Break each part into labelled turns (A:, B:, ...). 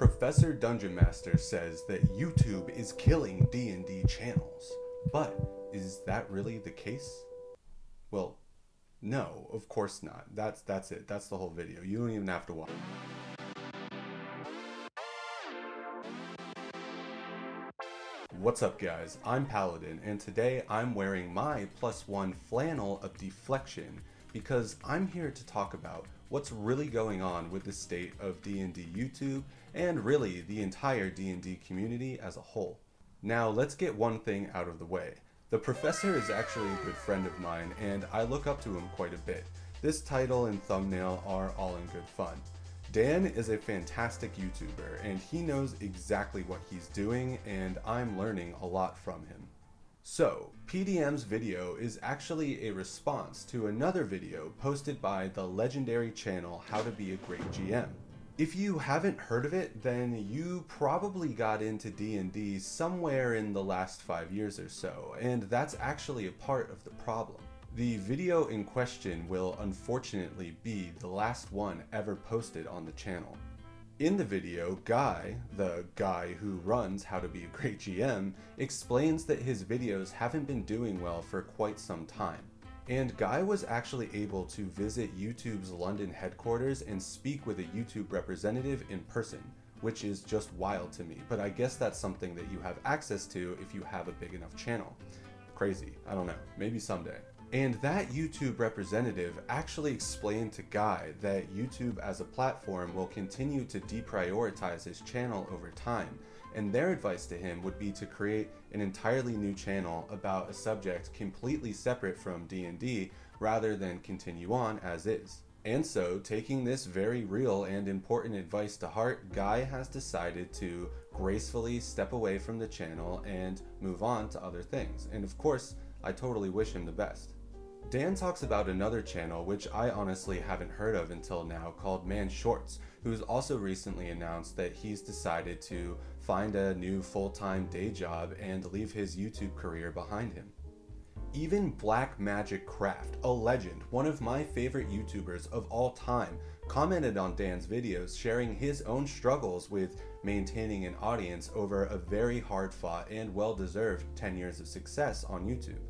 A: Professor Dungeon Master says that YouTube is killing D&D channels. But is that really the case? Well, no, of course not. That's it. That's the whole video. You don't even have to watch. What's up guys, I'm Paladin, and today I'm wearing my +1 flannel of deflection because I'm here to talk about what's really going on with the state of D&D YouTube and really the entire D&D community as a whole. Now let's get one thing out of the way. The professor is actually a good friend of mine and I look up to him quite a bit. This title and thumbnail are all in good fun. Dan is a fantastic YouTuber and he knows exactly what he's doing and I'm learning a lot from him. So, PDM's video is actually a response to another video posted by the legendary channel How to Be a Great GM. If you haven't heard of it, then you probably got into D&D somewhere in the last 5 years or so, and that's actually a part of the problem. The video in question will unfortunately be the last one ever posted on the channel. In the video, Guy, the guy who runs How to Be a Great GM, explains that his videos haven't been doing well for quite some time. And Guy was actually able to visit YouTube's London headquarters and speak with a YouTube representative in person, which is just wild to me, but I guess that's something that you have access to if you have a big enough channel. Crazy, I don't know, maybe someday. And that YouTube representative actually explained to Guy that YouTube as a platform will continue to deprioritize his channel over time, and their advice to him would be to create an entirely new channel about a subject completely separate from D&D rather than continue on as is. And so, taking this very real and important advice to heart, Guy has decided to gracefully step away from the channel and move on to other things. And of course, I totally wish him the best. Dan talks about another channel which I honestly haven't heard of until now called Man Shorts, who's also recently announced that he's decided to find a new full-time day job and leave his YouTube career behind him. Even Black Magic Craft, a legend, one of my favorite YouTubers of all time, commented on Dan's videos sharing his own struggles with maintaining an audience over a very hard-fought and well-deserved 10 years of success on YouTube.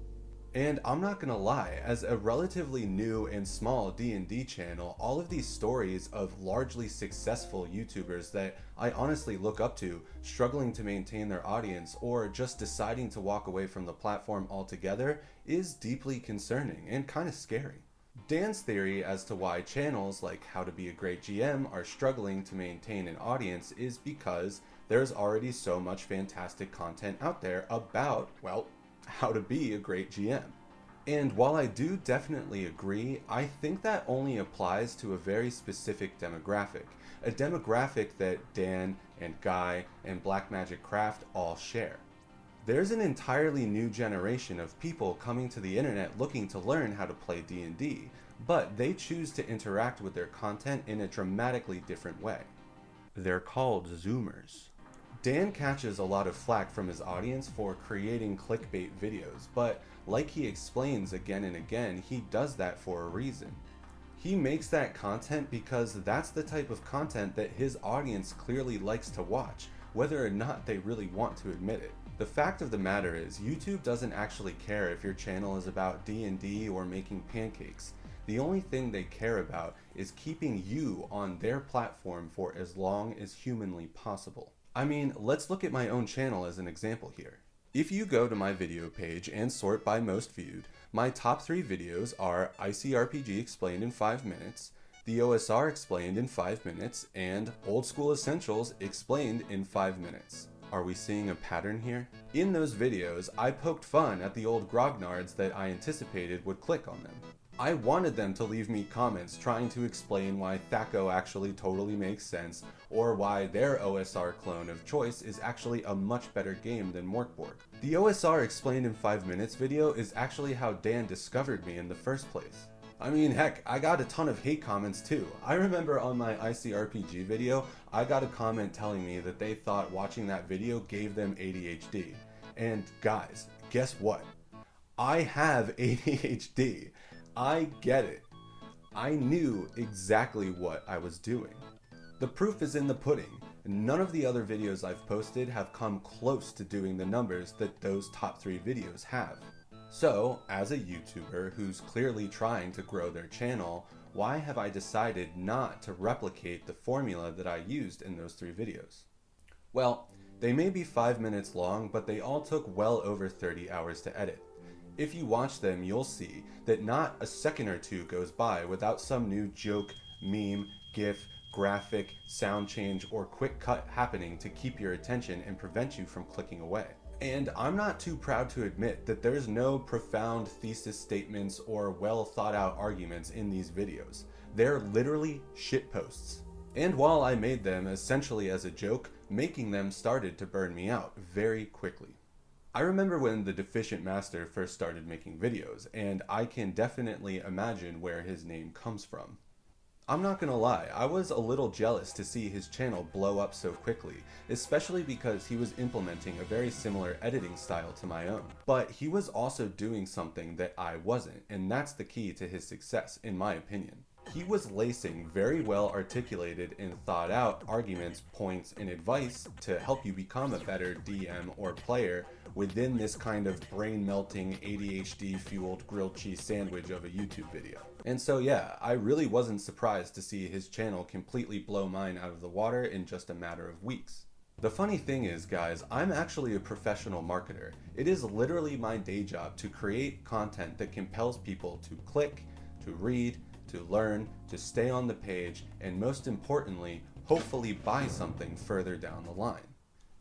A: And I'm not gonna lie, as a relatively new and small D&D channel, all of these stories of largely successful YouTubers that I honestly look up to struggling to maintain their audience or just deciding to walk away from the platform altogether is deeply concerning and kind of scary. Dan's theory as to why channels like How to Be a Great GM are struggling to maintain an audience is because there's already so much fantastic content out there about, well, how to be a great GM. And while I do definitely agree, I think that only applies to a very specific demographic, a demographic that Dan and Guy and Black Magic Craft all share. There's an entirely new generation of people coming to the internet looking to learn how to play D&D, but they choose to interact with their content in a dramatically different way. They're called Zoomers. Dan catches a lot of flack from his audience for creating clickbait videos, but like he explains again and again, he does that for a reason. He makes that content because that's the type of content that his audience clearly likes to watch, whether or not they really want to admit it. The fact of the matter is, YouTube doesn't actually care if your channel is about D&D or making pancakes. The only thing they care about is keeping you on their platform for as long as humanly possible. I mean, let's look at my own channel as an example here. If you go to my video page and sort by most viewed, my top 3 videos are ICRPG explained in 5 minutes, the OSR explained in 5 minutes, and Old School Essentials explained in 5 minutes. Are we seeing a pattern here? In those videos, I poked fun at the old grognards that I anticipated would click on them. I wanted them to leave me comments trying to explain why THAC0 actually totally makes sense, or why their OSR clone of choice is actually a much better game than Morkborg. The OSR explained in 5 minutes video is actually how Dan discovered me in the first place. I mean, heck, I got a ton of hate comments too. I remember on my ICRPG video, I got a comment telling me that they thought watching that video gave them ADHD. And guys, guess what? I have ADHD. I get it. I knew exactly what I was doing. The proof is in the pudding. None of the other videos I've posted have come close to doing the numbers that those top 3 videos have. So, as a YouTuber who's clearly trying to grow their channel, why have I decided not to replicate the formula that I used in those 3 videos? Well, they may be 5 minutes long, but they all took well over 30 hours to edit. If you watch them, you'll see that not a second or two goes by without some new joke, meme, GIF, graphic, sound change, or quick cut happening to keep your attention and prevent you from clicking away. And I'm not too proud to admit that there's no profound thesis statements or well thought out arguments in these videos. They're literally shitposts. And while I made them essentially as a joke, making them started to burn me out very quickly. I remember when the Deficient Master first started making videos, and I can definitely imagine where his name comes from. I'm not gonna lie, I was a little jealous to see his channel blow up so quickly, especially because he was implementing a very similar editing style to my own. But he was also doing something that I wasn't, and that's the key to his success, in my opinion. He was lacing very well articulated and thought out arguments, points, and advice to help you become a better DM or player within this kind of brain-melting, ADHD-fueled grilled cheese sandwich of a YouTube video. And so yeah, I really wasn't surprised to see his channel completely blow mine out of the water in just a matter of weeks. The funny thing is, guys, I'm actually a professional marketer. It is literally my day job to create content that compels people to click, to read, to learn, to stay on the page, and most importantly, hopefully buy something further down the line.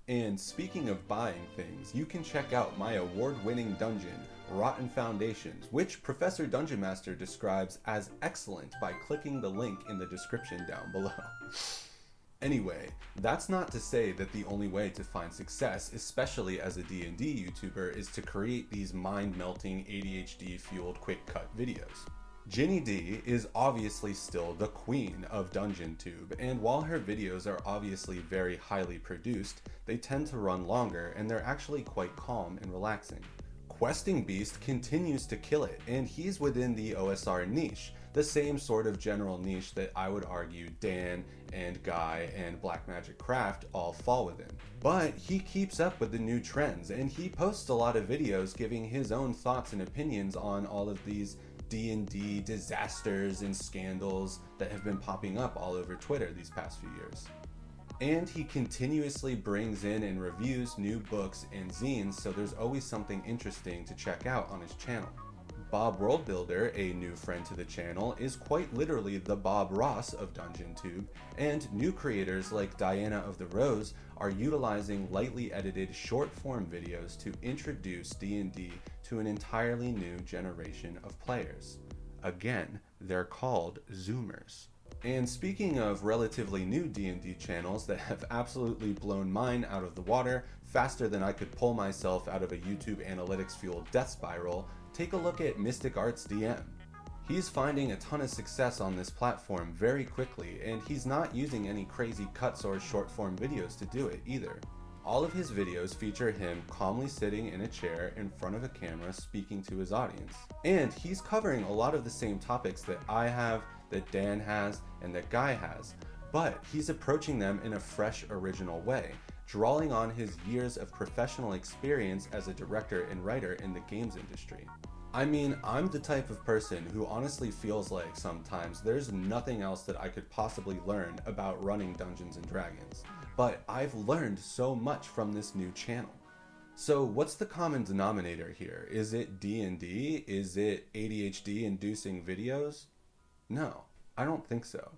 A: And speaking of buying things, you can check out my award-winning dungeon, Rotten Foundations, which Professor Dungeon Master describes as excellent by clicking the link in the description down below. Anyway, that's not to say that the only way to find success, especially as a D&D YouTuber, is to create these mind-melting, ADHD-fueled quick-cut videos. Ginny D is obviously still the queen of DungeonTube, and while her videos are obviously very highly produced, they tend to run longer and they're actually quite calm and relaxing. Questing Beast continues to kill it, and he's within the OSR niche, the same sort of general niche that I would argue Dan and Guy and Blackmagic Craft all fall within. But he keeps up with the new trends, and he posts a lot of videos giving his own thoughts and opinions on all of these D&D disasters and scandals that have been popping up all over Twitter these past few years. And he continuously brings in and reviews new books and zines, so there's always something interesting to check out on his channel. Bob Worldbuilder, a new friend to the channel, is quite literally the Bob Ross of DungeonTube, and new creators like Diana of the Rose are utilizing lightly edited short-form videos to introduce D&D to an entirely new generation of players. Again, they're called Zoomers. And speaking of relatively new D&D channels that have absolutely blown mine out of the water faster than I could pull myself out of a YouTube analytics-fueled death spiral, take a look at Mystic Arts DM. He's finding a ton of success on this platform very quickly, and he's not using any crazy cuts or short-form videos to do it either. All of his videos feature him calmly sitting in a chair in front of a camera speaking to his audience. And he's covering a lot of the same topics that I have, that Dan has, and that Guy has, but he's approaching them in a fresh, original way, drawing on his years of professional experience as a director and writer in the games industry. I mean, I'm the type of person who honestly feels like sometimes there's nothing else that I could possibly learn about running Dungeons and Dragons, but I've learned so much from this new channel. So what's the common denominator here? Is it D&D? Is it ADHD-inducing videos? No, I don't think so.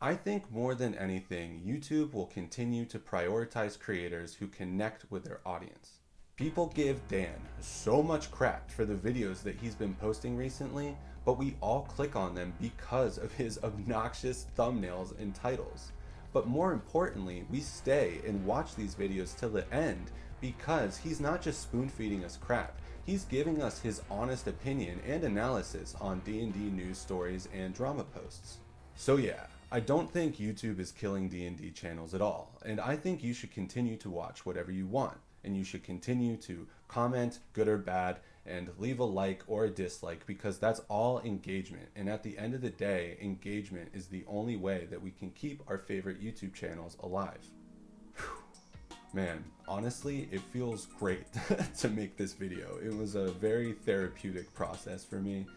A: I think more than anything, YouTube will continue to prioritize creators who connect with their audience. People give Dan so much crap for the videos that he's been posting recently, but we all click on them because of his obnoxious thumbnails and titles. But more importantly, we stay and watch these videos till the end because he's not just spoon-feeding us crap, he's giving us his honest opinion and analysis on D&D news stories and drama posts. So yeah, I don't think YouTube is killing D&D channels at all, and I think you should continue to watch whatever you want, and you should continue to comment, good or bad, and leave a like or a dislike because that's all engagement, and at the end of the day, engagement is the only way that we can keep our favorite YouTube channels alive. Man, honestly, it feels great to make this video. It was a very therapeutic process for me.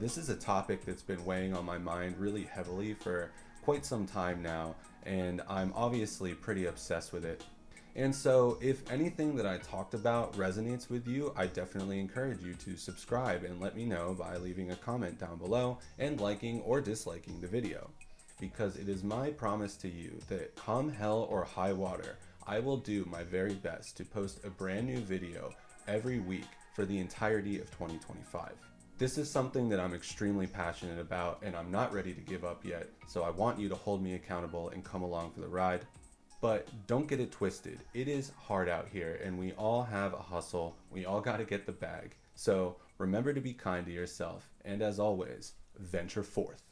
A: This is a topic that's been weighing on my mind really heavily for quite some time now, and I'm obviously pretty obsessed with it. And so if anything that I talked about resonates with you, I definitely encourage you to subscribe and let me know by leaving a comment down below and liking or disliking the video. Because it is my promise to you that come hell or high water, I will do my very best to post a brand new video every week for the entirety of 2025. This is something that I'm extremely passionate about and I'm not ready to give up yet, so I want you to hold me accountable and come along for the ride. But don't get it twisted. It is hard out here and we all have a hustle. We all got to get the bag. So remember to be kind to yourself and as always, venture forth.